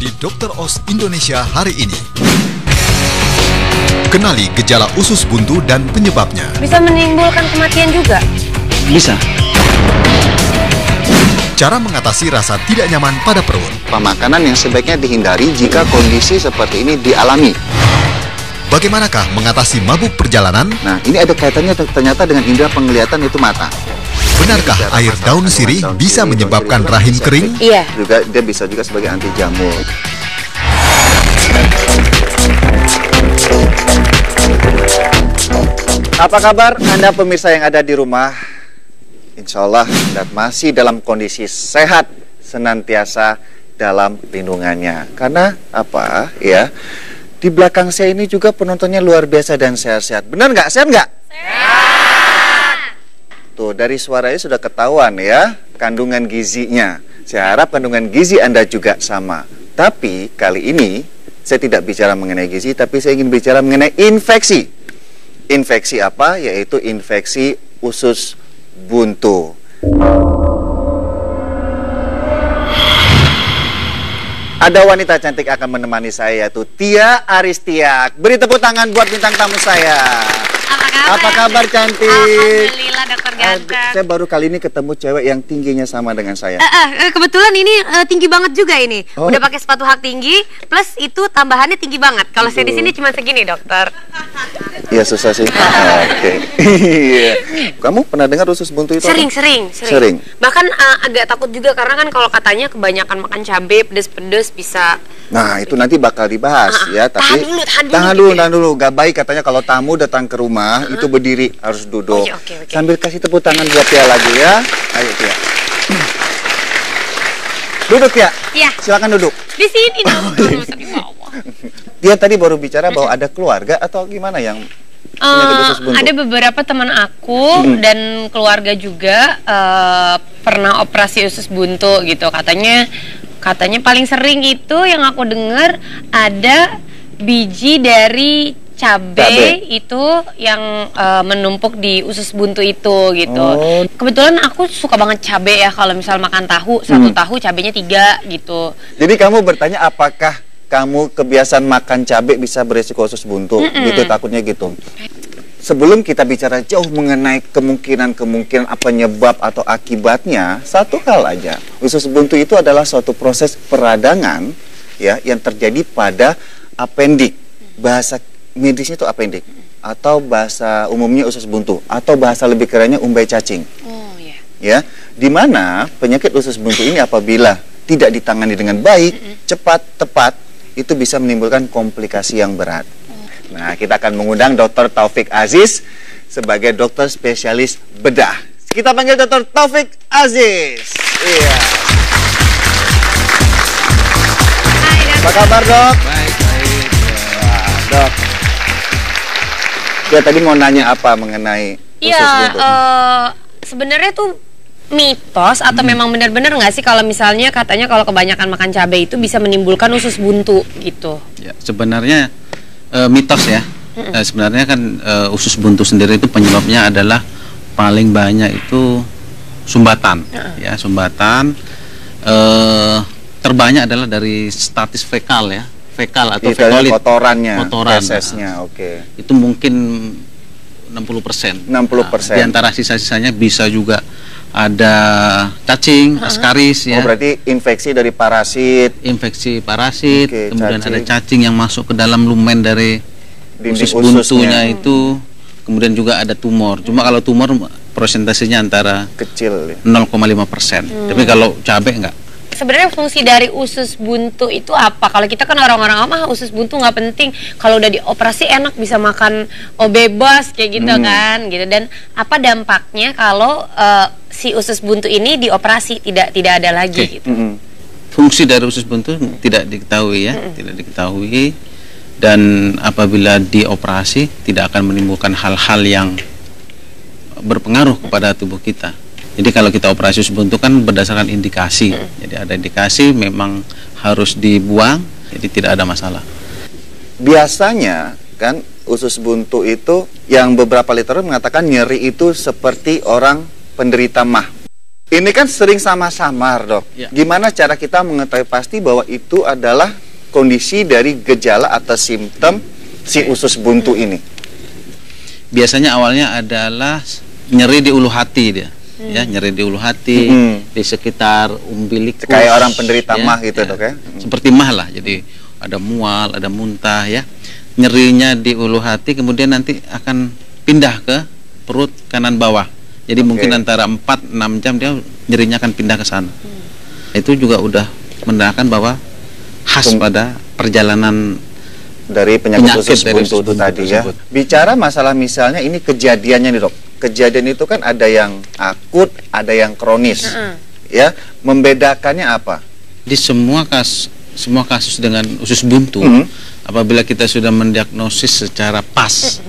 di Dr. Oz Indonesia hari ini. Kenali gejala usus buntu dan penyebabnya. Bisa menimbulkan kematian juga? Bisa. Cara mengatasi rasa tidak nyaman pada perut. Makanan yang sebaiknya dihindari jika kondisi seperti ini dialami. Bagaimanakah mengatasi mabuk perjalanan? Nah, ini ada kaitannya ternyata dengan indera penglihatan, itu mata. Benarkah air daun sirih bisa menyebabkan rahim kering? Iya. Juga dia bisa juga sebagai anti jamur. Apa kabar Anda pemirsa yang ada di rumah? Insya Allah Anda masih dalam kondisi sehat, senantiasa dalam lindungannya. Karena apa ya? Di belakang saya ini juga penontonnya luar biasa dan sehat-sehat. Benar nggak? Sehat nggak? Sehat! Tuh, dari suaranya sudah ketahuan ya, kandungan gizinya. Saya harap kandungan gizi Anda juga sama. Tapi kali ini saya tidak bicara mengenai gizi, tapi saya ingin bicara mengenai infeksi. Infeksi apa? Yaitu infeksi usus buntu. Ada wanita cantik akan menemani saya, yaitu Tia Aristiak. Beri tepuk tangan buat bintang tamu saya. Apa kabar cantik? Alhamdulillah, dokter ganteng. Saya baru kali ini ketemu cewek yang tingginya sama dengan saya. Kebetulan ini tinggi banget juga ini. Oh. Udah pakai sepatu hak tinggi, plus itu tambahannya tinggi banget. Kalau saya di sini cuma segini, dokter. Iya, susah sih. Oke. Iya. Kamu pernah dengar usus buntu itu? Sering. Bahkan agak takut juga karena kan kalau katanya kebanyakan makan cabai pedes-pedes bisa. Nah, itu nanti bakal dibahas ya, tapi tahan dulu. Gak baik katanya kalau tamu datang ke rumah itu berdiri, harus duduk. Oh, iya, oke. Sambil kasih tepuk tangan buat Tia lagi ya. Ayo Tia. Duduk ya. Iya. Silakan duduk. Di sini dokter, masa di bawah. Dia tadi baru bicara bahwa ada keluarga atau gimana yang penyakit usus buntu? Ada beberapa teman aku dan keluarga juga pernah operasi usus buntu gitu. Katanya paling sering itu yang aku dengar ada biji dari cabai itu yang menumpuk di usus buntu itu gitu. Oh. Kebetulan aku suka banget cabai ya, kalau misal makan tahu, satu tahu cabainya 3 gitu. Jadi kamu bertanya apakah kamu kebiasaan makan cabai bisa beresiko usus buntu? Gitu takutnya gitu. Sebelum kita bicara jauh mengenai kemungkinan apa penyebab atau akibatnya, satu hal aja. Usus buntu itu adalah suatu proses peradangan ya yang terjadi pada apendik. Bahasa medisnya itu apendik, atau bahasa umumnya usus buntu, atau bahasa lebih kerennya umbai cacing. Oh iya. Ya, di mana penyakit usus buntu ini apabila tidak ditangani dengan baik, cepat, tepat, itu bisa menimbulkan komplikasi yang berat. Nah, kita akan mengundang Dr. Taufik Aziz sebagai dokter spesialis bedah. Kita panggil Dr. Taufik Aziz. Iya. Hai, dokter. Apa kabar, Dok? Baik. Wah, Dok. Dia tadi mau nanya apa mengenai usus buntu? Sebenarnya tuh mitos atau memang benar-benar nggak sih kalau misalnya katanya kalau kebanyakan makan cabai itu bisa menimbulkan usus buntu gitu? Ya, sebenarnya mitos ya. Sebenarnya kan usus buntu sendiri itu penyebabnya adalah paling banyak itu sumbatan. Ya, sumbatan terbanyak adalah dari statis fekal ya. Fekal atau fekolit, kotoran, fesesnya. Oke. Itu mungkin 60%. 60%. Di antara sisa-sisanya bisa juga ada cacing, askaris ya. Oh, berarti infeksi dari parasit. Infeksi parasit, Oke, kemudian cacing. ada cacing yang masuk ke dalam lumen dari Dinding usus ususnya. buntunya itu. Kemudian juga ada tumor. Cuma kalau tumor prosentasenya antara Kecil ya. 0,5%. Tapi kalau cabai enggak. Sebenarnya fungsi dari usus buntu itu apa? Kalau kita kan orang-orang usus buntu nggak penting. Kalau udah dioperasi enak bisa makan bebas kayak gitu kan, gitu. Dan apa dampaknya kalau si usus buntu ini dioperasi tidak ada lagi gitu? Fungsi dari usus buntu tidak diketahui ya, tidak diketahui. Dan apabila dioperasi tidak akan menimbulkan hal-hal yang berpengaruh kepada tubuh kita. Jadi kalau kita operasi usus buntu kan berdasarkan indikasi. Jadi ada indikasi memang harus dibuang, jadi tidak ada masalah. Biasanya kan usus buntu itu yang beberapa literatur mengatakan nyeri itu seperti orang penderita MAH. Ini kan sering samar-samar, Dok. Ya. Gimana cara kita mengetahui pasti bahwa itu adalah kondisi dari gejala atau simptom si usus buntu ini? Biasanya awalnya adalah nyeri di ulu hati dia. Ya, nyeri di ulu hati, di sekitar umbilikus. Kayak orang penderita mah gitu, Dok, ya? Seperti mah lah. Jadi ada mual, ada muntah ya. Nyerinya di ulu hati kemudian nanti akan pindah ke perut kanan bawah. Jadi mungkin antara 4-6 jam dia nyerinya akan pindah ke sana. Itu juga udah menandakan bahwa khas pada perjalanan dari penyakit usus dari buntu itu tadi tersebut. ya. Bicara masalah misalnya ini kejadiannya nih, Dok. Kejadian itu kan ada yang akut, ada yang kronis. Ya, membedakannya apa? Di semua kasus dengan usus buntu, apabila kita sudah mendiagnosis secara pas,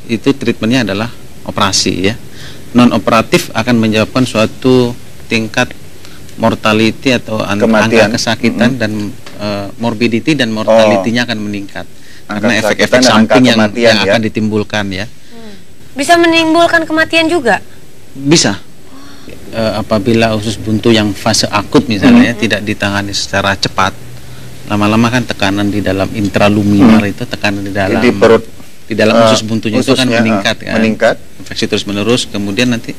itu treatmentnya adalah operasi ya. Non operatif akan menyebabkan suatu tingkat mortality atau Kematian. angka kesakitan dan morbidity dan mortality-nya akan meningkat Angka karena efek-efek kesakitan dan angka samping yang kematian, ya. akan ditimbulkan ya. Bisa menimbulkan kematian juga? Bisa. Apabila usus buntu yang fase akut misalnya tidak ditangani secara cepat, lama-lama kan tekanan di dalam intraluminar itu, tekanan di dalam Di perut, di dalam usus buntunya itu kan meningkat kan. meningkat. Infeksi terus menerus, kemudian nanti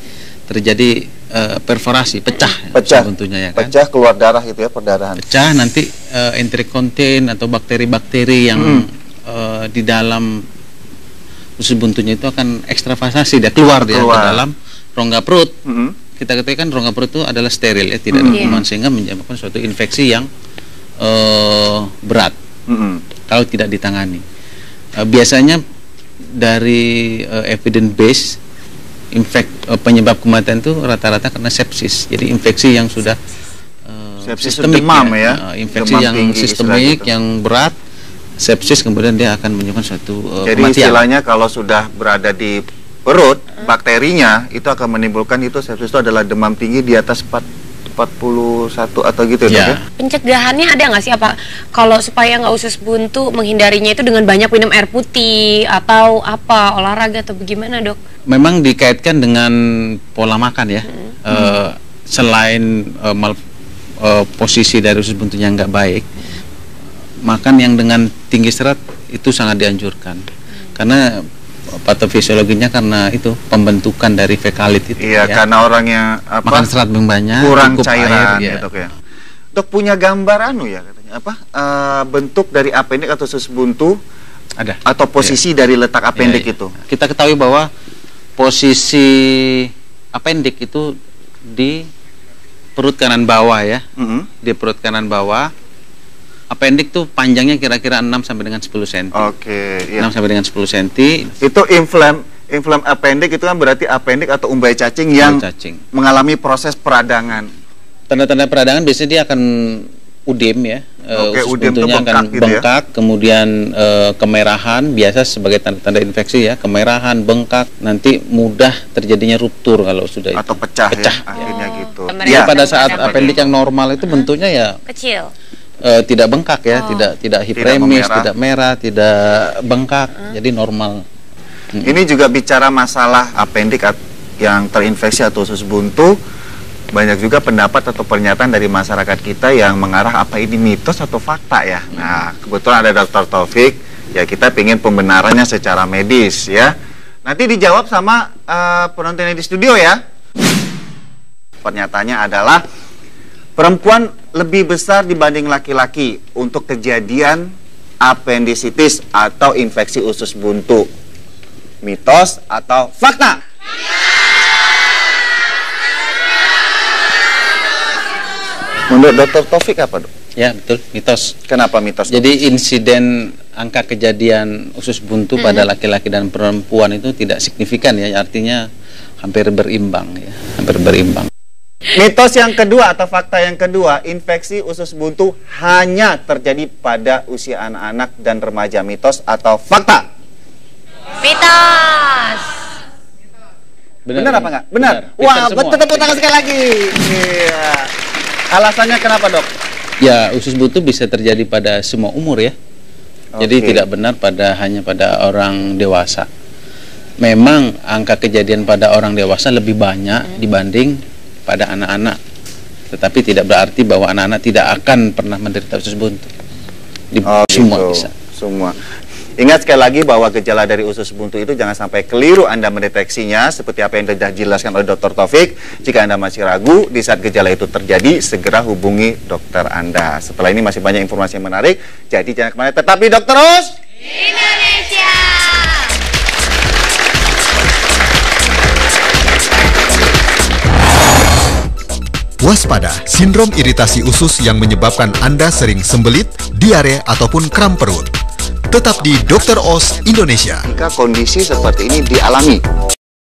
terjadi perforasi, pecah Pecah, usus buntunya ya kan. pecah keluar darah gitu ya, perdarahan. Pecah nanti enterokonten atau bakteri-bakteri yang di dalam usus buntunya itu akan ekstravasasi, dia keluar dia ke dalam rongga perut. Kita ketahui kan rongga perut itu adalah steril ya, tidak ada kuman sehingga menyebabkan suatu infeksi yang berat kalau tidak ditangani. Biasanya dari evidence base penyebab kematian itu rata-rata karena sepsis. Jadi infeksi yang sudah Sepsis sistemik demam ya. Infeksi Demam yang tinggi, sistemik istilah gitu. yang berat, sepsis, kemudian dia akan menyebabkan suatu Jadi kematian. istilahnya kalau sudah berada di perut, bakterinya itu akan menimbulkan itu sepsis itu adalah demam tinggi di atas 41 atau gitu ya. Ya. Pencegahannya ada nggak sih, apa kalau supaya nggak usus buntu, menghindarinya itu dengan banyak minum air putih atau apa, olahraga atau bagaimana, Dok? Memang dikaitkan dengan pola makan ya. Selain posisi dari usus buntunya nggak baik, makan yang dengan tinggi serat itu sangat dianjurkan. Karena patofisiologinya karena itu pembentukan dari fekalit itu. Iya, ya. karena orangnya Makan serat yang banyak, kurang cukup cairan air, ya. gitu ya. Dok punya gambar ya katanya apa? Bentuk dari appendix atau usus buntu Ada. atau posisi dari letak appendix Ya, ya. itu. Kita ketahui bahwa posisi appendix itu di perut kanan bawah ya. Di perut kanan bawah. Appendix tuh panjangnya kira-kira 6 sampai dengan 10 cm. Oke, iya. 6 sampai dengan 10 cm. Itu inflam appendix itu kan berarti appendix atau umbai cacing yang Cacing. mengalami proses peradangan. Tanda-tanda peradangan biasanya dia akan udem ya. Oke, Usus udem tuh buntunya bengkak akan gitu ya. bengkak, kemudian kemerahan biasa sebagai tanda-tanda infeksi ya, kemerahan, bengkak, nanti mudah terjadinya ruptur kalau sudah Atau itu. pecah ya, Pecah. akhirnya gitu. Kemarin Jadi Iya. pada saat appendix yang normal itu bentuknya ya Kecil. tidak bengkak ya, tidak hiperemis, memerah. tidak merah, tidak bengkak, jadi normal. Ini juga bicara masalah appendix yang terinfeksi atau usus buntu. Banyak juga pendapat atau pernyataan dari masyarakat kita yang mengarah apa ini mitos atau fakta ya. Nah, kebetulan ada Dr. Taufik, ya kita ingin pembenarannya secara medis ya. Nanti dijawab sama penonton yang di studio ya. Pernyataannya adalah perempuan lebih besar dibanding laki-laki untuk kejadian appendicitis atau infeksi usus buntu. Mitos atau fakta? Menurut Dr. Taufik apa, Dok? Ya betul, mitos. Kenapa mitos? Dok? Jadi insiden angka kejadian usus buntu pada laki-laki dan perempuan itu tidak signifikan ya, artinya hampir berimbang ya, hampir berimbang. Mitos yang kedua atau fakta yang kedua, infeksi usus buntu hanya terjadi pada usia anak-anak dan remaja. Mitos atau fakta? Mitos. Benar apa enggak? Benar. Wah, betul, tepuk tangan sekali lagi. Iya. Alasannya kenapa, Dok? Ya, usus buntu bisa terjadi pada semua umur ya. Jadi Oke. tidak benar hanya pada orang dewasa. Memang angka kejadian pada orang dewasa lebih banyak dibanding pada anak-anak. Tetapi tidak berarti bahwa anak-anak tidak akan pernah menderita usus buntu. Semua gitu. bisa. Semua. Ingat sekali lagi bahwa gejala dari usus buntu itu jangan sampai keliru Anda mendeteksinya, seperti apa yang sudah dijelaskan oleh Dr. Taufik. Jika Anda masih ragu, di saat gejala itu terjadi, segera hubungi dokter Anda. Setelah ini masih banyak informasi yang menarik, jadi jangan kemana, tetapi Dokter Us Indonesia. Waspada, sindrom iritasi usus yang menyebabkan Anda sering sembelit, diare, ataupun kram perut. Tetap di Dr. Oz Indonesia. jika kondisi seperti ini dialami.